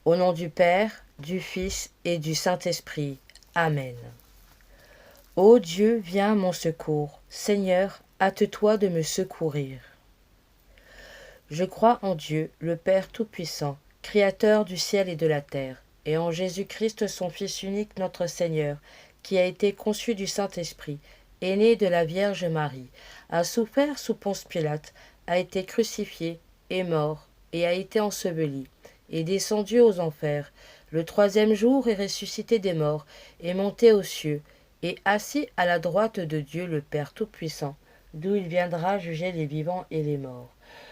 Au nom du Père, du Fils et du Saint-Esprit. Amen. Ô Dieu, viens à mon secours. Seigneur, hâte-toi de me secourir. Je crois en Dieu, le Père Tout-Puissant, Créateur du ciel et de la terre, et en Jésus-Christ, son Fils unique, notre Seigneur, qui a été conçu du Saint-Esprit, est né de la Vierge Marie, a souffert sous Ponce Pilate, a été crucifié, est mort, et a été enseveli, est descendu aux enfers, le troisième jour est ressuscité des morts, est monté aux cieux, et assis à la droite de Dieu le Père Tout-Puissant, d'où il viendra juger les vivants et les morts.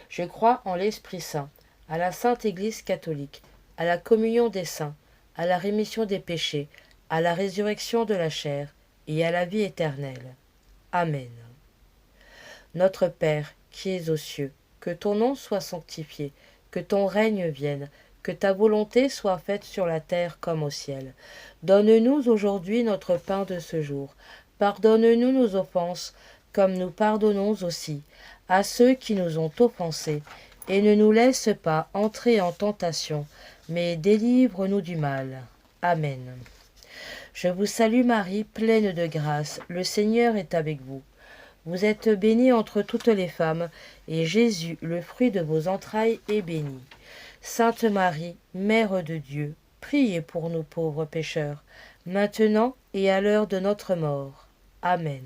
Je crois en l'Esprit Saint, à la Sainte Église catholique, à la communion des saints, à la rémission des péchés, à la résurrection de la chair et à la vie éternelle. Amen. Notre Père, qui es aux cieux, que ton nom soit sanctifié, que ton règne vienne, que ta volonté soit faite sur la terre comme au ciel. Donne-nous aujourd'hui notre pain de ce jour. Pardonne-nous nos offenses, comme nous pardonnons aussi à ceux qui nous ont offensés, et ne nous laisse pas entrer en tentation, mais délivre-nous du mal. Amen. Je vous salue Marie, pleine de grâce, le Seigneur est avec vous. Vous êtes bénie entre toutes les femmes, et Jésus, le fruit de vos entrailles, est béni. Sainte Marie, Mère de Dieu, priez pour nous pauvres pécheurs, maintenant et à l'heure de notre mort. Amen.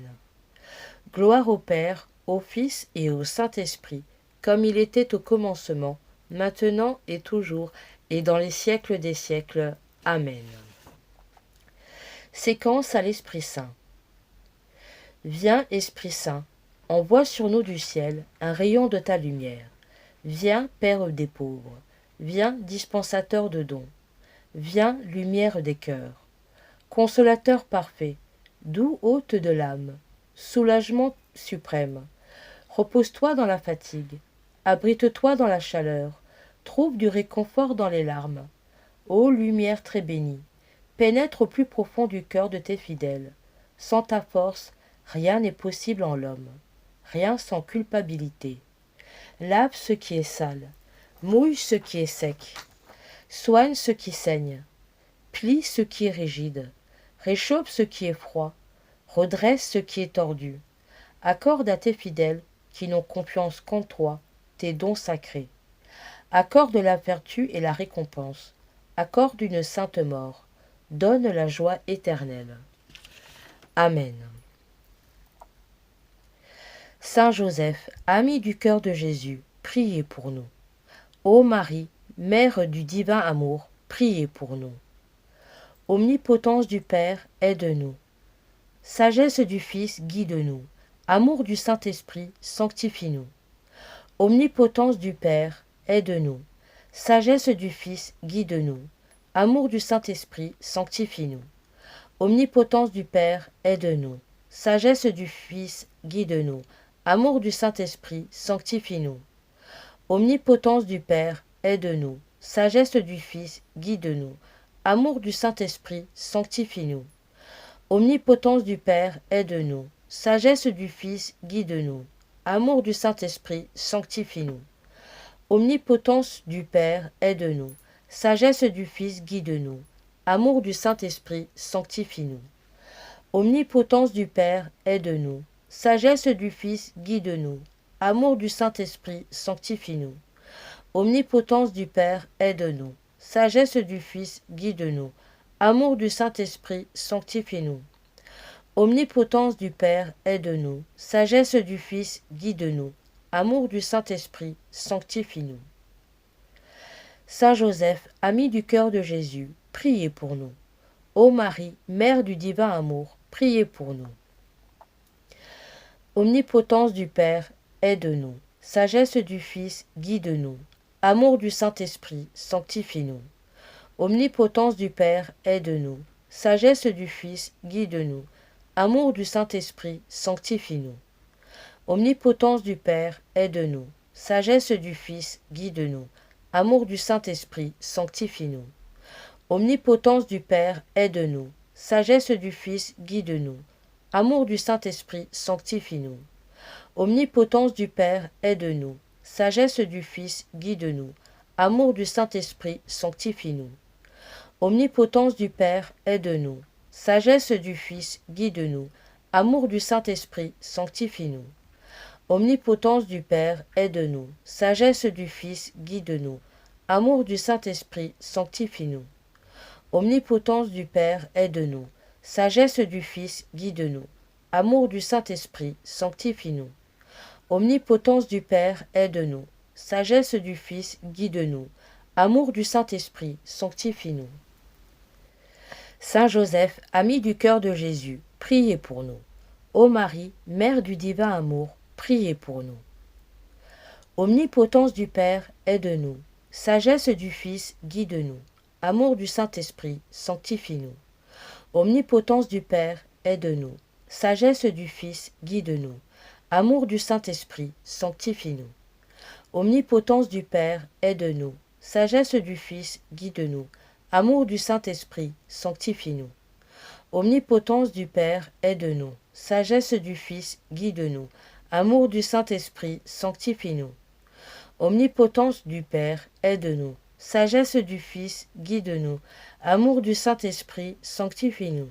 Gloire au Père, au Fils et au Saint-Esprit, comme il était au commencement, maintenant et toujours, et dans les siècles des siècles. Amen. Séquence à l'Esprit Saint. Viens, Esprit Saint, envoie sur nous du ciel un rayon de ta lumière. Viens, Père des pauvres, viens, dispensateur de dons, viens, lumière des cœurs. Consolateur parfait, doux hôte de l'âme, soulagement suprême, repose-toi dans la fatigue, abrite-toi dans la chaleur, trouve du réconfort dans les larmes. Ô lumière très bénie, pénètre au plus profond du cœur de tes fidèles. Sans ta force, rien n'est possible en l'homme, rien sans culpabilité. Lave ce qui est sale, mouille ce qui est sec, soigne ce qui saigne, plie ce qui est rigide, réchauffe ce qui est froid, redresse ce qui est tordu. Accorde à tes fidèles qui n'ont confiance qu'en toi tes dons sacrés. Accorde la vertu et la récompense. Accorde une sainte mort. Donne la joie éternelle. Amen. Saint Joseph, ami du cœur de Jésus, priez pour nous. Ô Marie, Mère du divin amour, priez pour nous. Omnipotence du Père, aide-nous. Sagesse du Fils, guide-nous. Amour du Saint-Esprit, sanctifie-nous. Omnipotence du Père, aide-nous. Sagesse du Fils, guide-nous. Amour du Saint-Esprit, sanctifie-nous. Omnipotence du Père, aide-nous. Sagesse du Fils, guide-nous. Amour du Saint-Esprit, sanctifie-nous. Omnipotence du Père, aide-nous. Sagesse du Fils, guide-nous. Amour du Saint-Esprit, sanctifie-nous. Omnipotence du Père, aide-nous. Sagesse du Fils, guide-nous. Amour du Saint-Esprit, sanctifie-nous. Omnipotence du Père, aide-nous. Sagesse du Fils, guide-nous. Amour du Saint-Esprit, sanctifie-nous. Omnipotence du Père, aide-nous. Sagesse du Fils, guide-nous. Amour du Saint-Esprit, sanctifie-nous. Omnipotence du Père, aide-nous. Sagesse du Fils, guide-nous. Amour du Saint-Esprit, sanctifie-nous. Omnipotence du Père, aide-nous. Sagesse du Fils, guide-nous. Amour du Saint-Esprit, sanctifie-nous. Saint Joseph, ami du cœur de Jésus, priez pour nous. Ô Marie, Mère du divin amour, priez pour nous. Omnipotence du Père, aide-nous. Sagesse du Fils, guide-nous. Amour du Saint-Esprit, sanctifie-nous. Omnipotence du Père, aide-nous. Sagesse du Fils, guide-nous. Amour du Saint-Esprit, sanctifie-nous. Omnipotence du Père, aide-nous. Sagesse du Fils, guide-nous. Amour du Saint-Esprit, sanctifie-nous. Omnipotence du Père, aide-nous. Sagesse du Fils, guide-nous. Amour du Saint-Esprit, sanctifie-nous. Omnipotence du Père, aide-nous. Sagesse du Fils, guide-nous. Amour du Saint-Esprit, sanctifie-nous. Omnipotence du Père, aide-nous. Sagesse du Fils, guide-nous. Amour du Saint-Esprit, sanctifie-nous. Omnipotence du Père, aide-nous. Sagesse du Fils, guide-nous. Amour du Saint-Esprit, sanctifie-nous. Omnipotence du Père, aide-nous. Sagesse du Fils, guide-nous. Amour du Saint-Esprit, sanctifie-nous. Omnipotence du Père, aide-nous. Sagesse du Fils, guide-nous. Amour du Saint-Esprit, sanctifie-nous. Saint Joseph, ami du cœur de Jésus, priez pour nous. Ô Marie, Mère du divin amour, priez pour nous. Omnipotence du Père, aide-nous. Sagesse du Fils, guide-nous. Amour du Saint-Esprit, sanctifie-nous. Omnipotence du Père, aide-nous. Sagesse du Fils, guide-nous. Amour du Saint-Esprit, sanctifie-nous. Omnipotence du Père, aide-nous. Sagesse du Fils, guide-nous. Amour du Saint-Esprit, sanctifie-nous. Omnipotence du Père, aide-nous. Sagesse du Fils, guide-nous. Amour du Saint-Esprit, sanctifie-nous. Omnipotence du Père, aide-nous. Sagesse du Fils, guide-nous. Amour du Saint-Esprit, sanctifie-nous.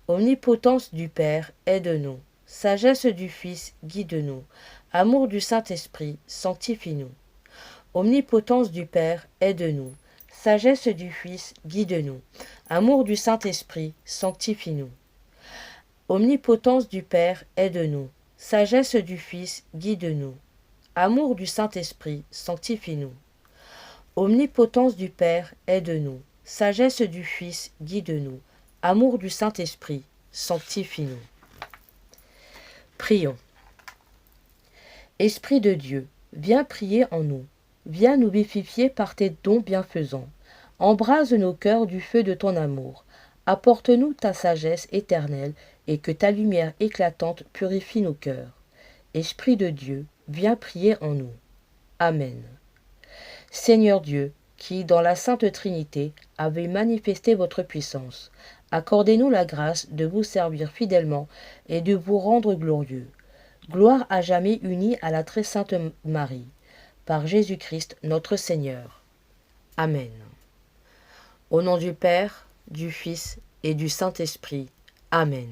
Omnipotence du Père, aide-nous. Sagesse du Fils, guide-nous. Amour du Saint-Esprit, sanctifie-nous. Omnipotence du Père, aide-nous. Sagesse du Fils, guide-nous. Amour du Saint-Esprit, sanctifie-nous. Omnipotence du Père, aide-nous. Sagesse du Fils, guide-nous. Amour du Saint-Esprit, sanctifie-nous. Omnipotence du Père, aide-nous. Sagesse du Fils, guide-nous. Amour du Saint-Esprit, sanctifie-nous. Prions. Esprit de Dieu, viens prier en nous. Viens nous vivifier par tes dons bienfaisants. Embrase nos cœurs du feu de ton amour. Apporte-nous ta sagesse éternelle et que ta lumière éclatante purifie nos cœurs. Esprit de Dieu, viens prier en nous. Amen. Seigneur Dieu, qui, dans la Sainte Trinité, avez manifesté votre puissance, accordez-nous la grâce de vous servir fidèlement et de vous rendre glorieux. Gloire à jamais unie à la très sainte Marie, par Jésus-Christ notre Seigneur. Amen. Au nom du Père, du Fils et du Saint-Esprit. Amen.